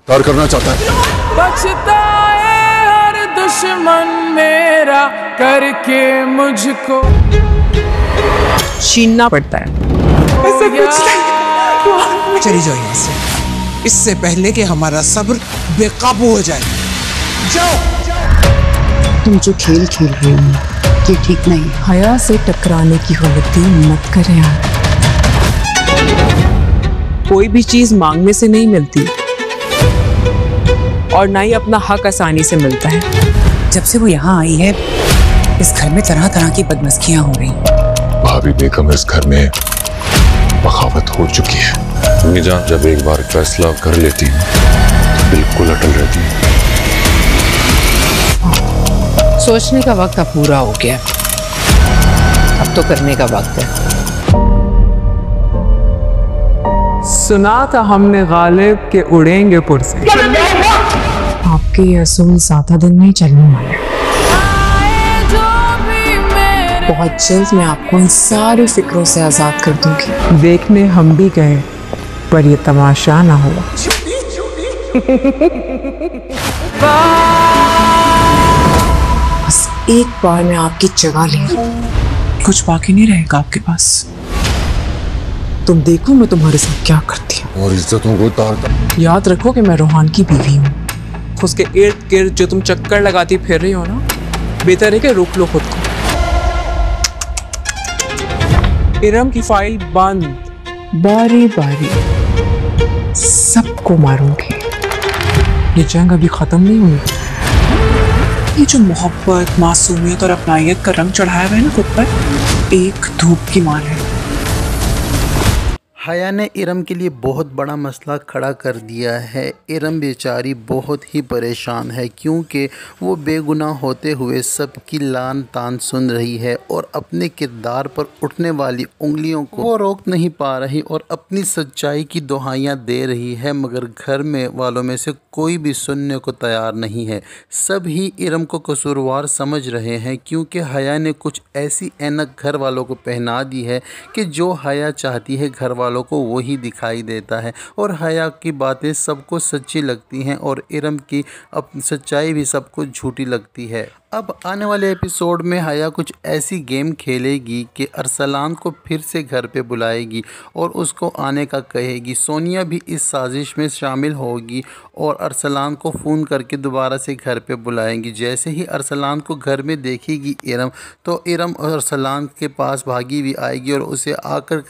तार करना चाहता है। बचताए हर दुश्मन मेरा करके मुझको छीनना पड़ता है। ऐसा कुछ नहीं। चली जाओ यहाँ से, इससे पहले कि हमारा सब्र बेकाबू हो जाए। जाओ। तुम जो खेल खेल रही हो ये ठीक नहीं। हया से टकराने की गलती मत करें आप। कोई भी चीज मांगने से नहीं मिलती और ना ही अपना हक आसानी से मिलता है। जब से वो यहाँ आई है इस घर में तरह तरह की बदमस्कियां हो रही। भाभी बेगम इस घर में बगावत हो चुकी है। अम्मी जान जब एक बार फैसला कर लेती है तो बिल्कुल अटल रहती है। सोचने का वक्त अब पूरा हो गया, अब तो करने का वक्त है। सुना था हमने गालिब के उड़ेंगे पुरसे। आपके ये असूल ज्यादा दिन नहीं चलने वाले। बहुत जल्द मैं आपको इन सारी फिक्रों से आजाद कर दूंगी। देखने हम भी गए पर ये तमाशा ना हुआ। बस एक बार मैं आपकी जगह ले लूं, कुछ बाकी नहीं रहेगा आपके पास। तुम देखो मैं तुम्हारे साथ क्या करती हूँ। और इज्जतों को तार। याद रखो कि मैं रोहान की बीवी हूँ। उसके इर्द गिर्द जो तुम चक्कर लगाती फिर रही हो ना, बेहतर है कि रोक लो खुद को। इरम की फाइल बंद, बारी बारी सबको मारूंगी। ये जंग अभी खत्म नहीं हुई। ये जो मोहब्बत, मासूमियत और अपनायत का रंग चढ़ाया हुआ है ना खुद पर, एक धूप की मार है। हया ने इरम के लिए बहुत बड़ा मसला खड़ा कर दिया है। इरम बेचारी बहुत ही परेशान है क्योंकि वो बेगुनाह होते हुए सबकी लान तान सुन रही है और अपने किरदार पर उठने वाली उंगलियों को वो रोक नहीं पा रही और अपनी सच्चाई की दुहाइयाँ दे रही है, मगर घर में वालों में से कोई भी सुनने को तैयार नहीं है। सब ही इरम को कसूरवार समझ रहे हैं क्योंकि हया ने कुछ ऐसी ऐनक घर वालों को पहना दी है कि जो हया चाहती है घर वालों को वही दिखाई देता है और हया की बातें सबको सच्ची लगती हैं और इरम की सच्चाई भी सबको झूठी लगती है। अब आने वाले एपिसोड में हया कुछ ऐसी गेम खेलेगी कि अरसलान को फिर से घर पे बुलाएगी और उसको आने का कहेगी। सोनिया भी इस साजिश में शामिल होगी और अरसलान को फ़ोन करके दोबारा से घर पे बुलाएंगी। जैसे ही अरसलान को घर में देखेगी इरम, तो इरम अरसलान के पास भागी भी आएगी और उसे आकर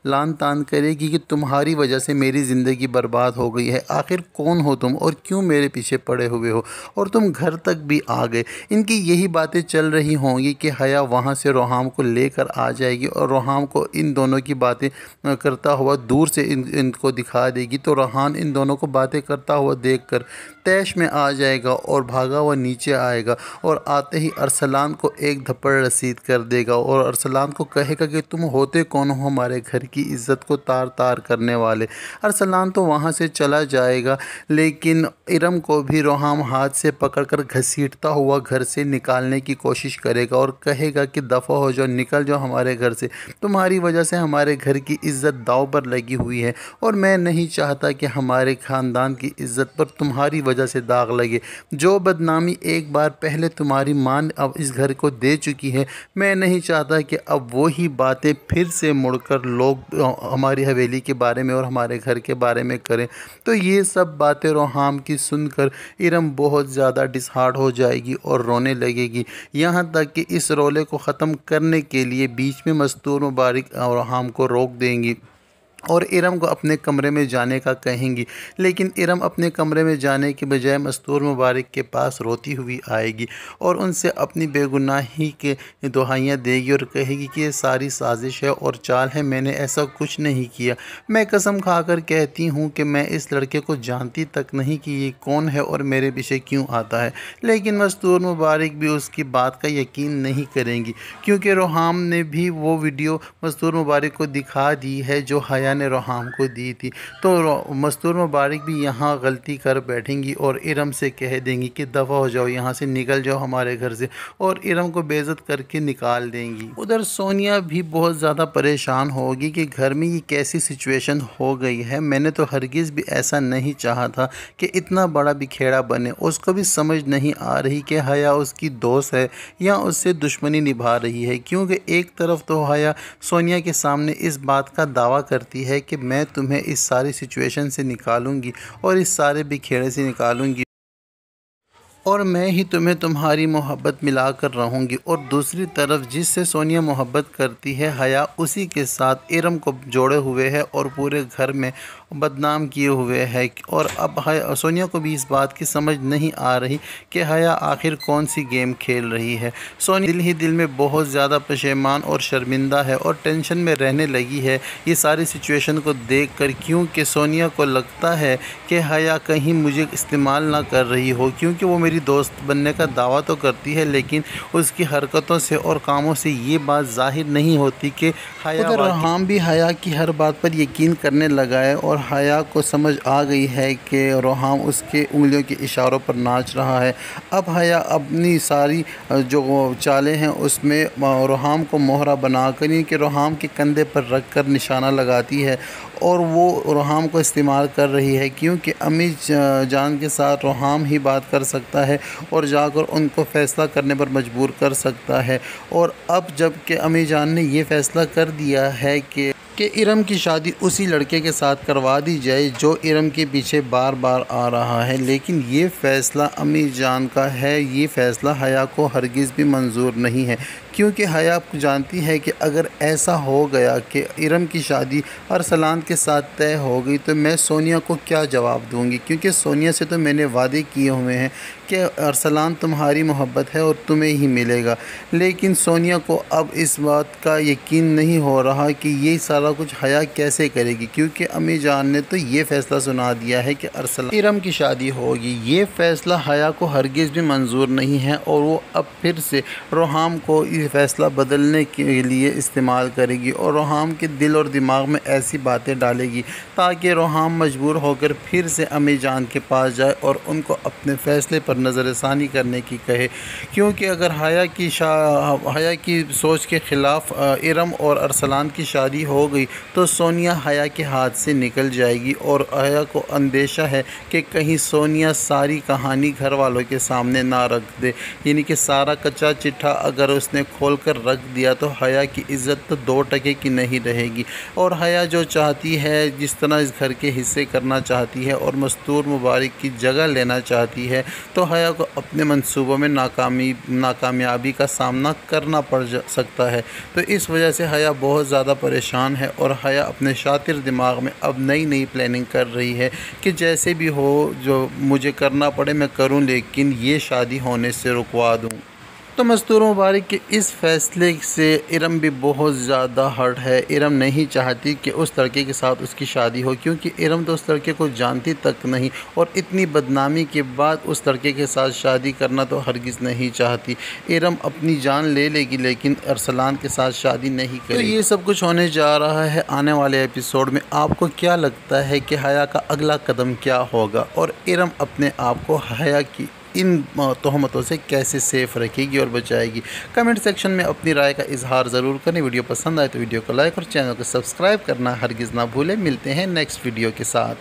लान तान करेगी कि तुम्हारी वजह से मेरी ज़िंदगी बर्बाद हो गई है। आखिर कौन हो तुम और क्यों मेरे पीछे पड़े हुए हो और तुम घर तक भी आ गए। इनकी यही बातें चल रही होंगी कि हया वहाँ से रोहाम को लेकर आ जाएगी और रोहाम को इन दोनों की बातें करता हुआ दूर से इनको दिखा देगी। तो रोहान इन दोनों को बातें करता हुआ देखकर तैश में आ जाएगा और भागा हुआ नीचे आएगा और आते ही अरसलान को एक थप्पड़ रसीद कर देगा और अरसलान को कहेगा कि तुम होते कौन हो हमारे घर की इज़्ज़त को तार तार करने वाले। अरसलान तो वहाँ से चला जाएगा, लेकिन इरम को भी रोहाम हाथ से पकड़कर घसीटता हुआ घर से निकालने की कोशिश करेगा और कहेगा कि दफ़ा हो जाओ, निकल जाओ हमारे घर से। तुम्हारी वजह से हमारे घर की इज़्ज़त दांव पर लगी हुई है और मैं नहीं चाहता कि हमारे ख़ानदान की इज़्ज़त पर तुम्हारी वजह से दाग लगे। जो बदनामी एक बार पहले तुम्हारी मां अब इस घर को दे चुकी है, मैं नहीं चाहता कि अब वही बातें फिर से मुड़कर लोग हमारी हवेली के बारे में और हमारे घर के बारे में करें। तो ये सब बातें रोहाम की सुनकर इरम बहुत ज़्यादा डिसहार्ट हो जाएगी और रोने लगेगी। यहाँ तक कि इस रोले को ख़त्म करने के लिए बीच में मस्तूर मुबारक रोहाम को रोक देंगी और इरम को अपने कमरे में जाने का कहेंगी। लेकिन इरम अपने कमरे में जाने के बजाय मस्तूर मुबारक के पास रोती हुई आएगी और उनसे अपनी बेगुनाही के दुहाइयाँ देगी और कहेगी कि ये सारी साजिश है और चाल है, मैंने ऐसा कुछ नहीं किया। मैं कसम खाकर कहती हूँ कि मैं इस लड़के को जानती तक नहीं कि ये कौन है और मेरे पीछे क्यों आता है। लेकिन मस्तूर मुबारक भी उसकी बात का यकीन नहीं करेंगी क्योंकि रोहाम ने भी वो वीडियो मस्तूर मुबारक को दिखा दी है जो हया हया ने रोहाम को दी थी। तो मस्तूर मुबारक भी यहाँ गलती कर बैठेंगी और इरम से कह देंगी कि दफ़ा हो जाओ, यहाँ से निकल जाओ हमारे घर से, और इरम को बेइज्जत करके निकाल देंगी। उधर सोनिया भी बहुत ज़्यादा परेशान होगी कि घर में ये कैसी सिचुएशन हो गई है। मैंने तो हरगिज़ भी ऐसा नहीं चाहा था कि इतना बड़ा बिखेड़ा बने। उसको भी समझ नहीं आ रही कि हया उसकी दोस्त है या उससे दुश्मनी निभा रही है, क्योंकि एक तरफ तो हया सोनिया के सामने इस बात का दावा करती है कि मैं तुम्हें इस सारी सिचुएशन से निकालूंगी और इस सारे बिखेड़े से निकालूंगी और मैं ही तुम्हें तुम्हारी मोहब्बत मिला कर रहूँगी, और दूसरी तरफ जिससे सोनिया मोहब्बत करती है हया, उसी के साथ इरम को जोड़े हुए है और पूरे घर में बदनाम किए हुए है। और अब सोनिया को भी इस बात की समझ नहीं आ रही कि हया आखिर कौन सी गेम खेल रही है। सोनिया दिल ही दिल में बहुत ज़्यादा पशेमान और शर्मिंदा है और टेंशन में रहने लगी है ये सारी सिचुएशन को देख कर, क्योंकि सोनिया को लगता है कि हया कहीं मुझे इस्तेमाल ना कर रही हो, क्योंकि वो मेरी दोस्त बनने का दावा तो करती है लेकिन उसकी हरकतों से और कामों से ये बात जाहिर नहीं होती कि हया। रोहाम भी हया की हर बात पर यकीन करने लगा है और हया को समझ आ गई है कि रोहाम उसके उंगलियों के इशारों पर नाच रहा है। अब हया अपनी सारी जो चालें हैं उसमें रोहाम को मोहरा बनाकर, यानी कि रोहाम के कंधे पर रख कर निशाना लगाती है और वो रोहाम को इस्तेमाल कर रही है, क्योंकि अम्मी जान के साथ रोहाम ही बात कर सकता है और जाकर उनको फ़ैसला करने पर मजबूर कर सकता है। और अब जब कि अम्मी जान ने ये फ़ैसला कर दिया है कि इरम की शादी उसी लड़के के साथ करवा दी जाए जो इरम के पीछे बार बार आ रहा है, लेकिन ये फ़ैसला अम्मी जान का है, ये फ़ैसला हया को हरगिज़ भी मंजूर नहीं है, क्योंकि हया जानती है कि अगर ऐसा हो गया कि इरम की शादी अरसलान के साथ तय हो गई तो मैं सोनिया को क्या जवाब दूंगी, क्योंकि सोनिया से तो मैंने वादे किए हुए हैं कि अरसलान तुम्हारी मोहब्बत है और तुम्हें ही मिलेगा। लेकिन सोनिया को अब इस बात का यकीन नहीं हो रहा कि ये सारा कुछ हया कैसे करेगी, क्योंकि अम्मी जान ने तो ये फ़ैसला सुना दिया है कि अरसलान इरम की शादी होगी। ये फ़ैसला हया को हरगिज़ भी मंजूर नहीं है और वो अब फिर से रोहाम को ये फ़ैसला बदलने के लिए इस्तेमाल करेगी और रोहाम के दिल और दिमाग में ऐसी बातें डालेगी ताकि रोहाम मजबूर होकर फिर से अम्मी जान के पास जाए और उनको अपने फ़ैसले पर नज़रसानी करने की कहे, क्योंकि अगर हया की सोच के ख़िलाफ़ इरम और अरसलान की शादी हो गई तो सोनिया हया के हाथ से निकल जाएगी और हया को अंदेशा है कि कहीं सोनिया सारी कहानी घर वालों के सामने ना रख दे, यानी कि सारा कच्चा चिट्ठा अगर उसने खोल कर रख दिया तो हया की इज़्ज़त तो 2 टके की नहीं रहेगी। और हया जो चाहती है, जिस तरह इस घर के हिस्से करना चाहती है और मस्तूर मुबारक की जगह लेना चाहती है, तो हया को अपने मंसूबों में नाकामयाबी का सामना करना पड़ सकता है। तो इस वजह से हया बहुत ज़्यादा परेशान है और हया अपने शातिर दिमाग में अब नई प्लानिंग कर रही है कि जैसे भी हो, जो मुझे करना पड़े मैं करूं, लेकिन ये शादी होने से रुकवा दूं। तो मस्तूर मुबारक के इस फ़ैसले से इरम भी बहुत ज़्यादा हर्ट है। इरम नहीं चाहती कि उस लड़के के साथ उसकी शादी हो, क्योंकि इरम तो उस लड़के को जानती तक नहीं और इतनी बदनामी के बाद उस लड़के के साथ शादी करना तो हरगिज़ नहीं चाहती। इरम अपनी जान ले लेगी लेकिन अरसलान के साथ शादी नहीं करेगी। तो ये सब कुछ होने जा रहा है आने वाले एपिसोड में। आपको क्या लगता है कि हया का अगला कदम क्या होगा और इरम अपने आप को हया की इन तोहमतों से कैसे सेफ़ रखेगी और बचाएगी? कमेंट सेक्शन में अपनी राय का इजहार ज़रूर करें। वीडियो पसंद आए तो वीडियो को लाइक और चैनल को सब्सक्राइब करना हरगिज़ ना भूलें। मिलते हैं नेक्स्ट वीडियो के साथ।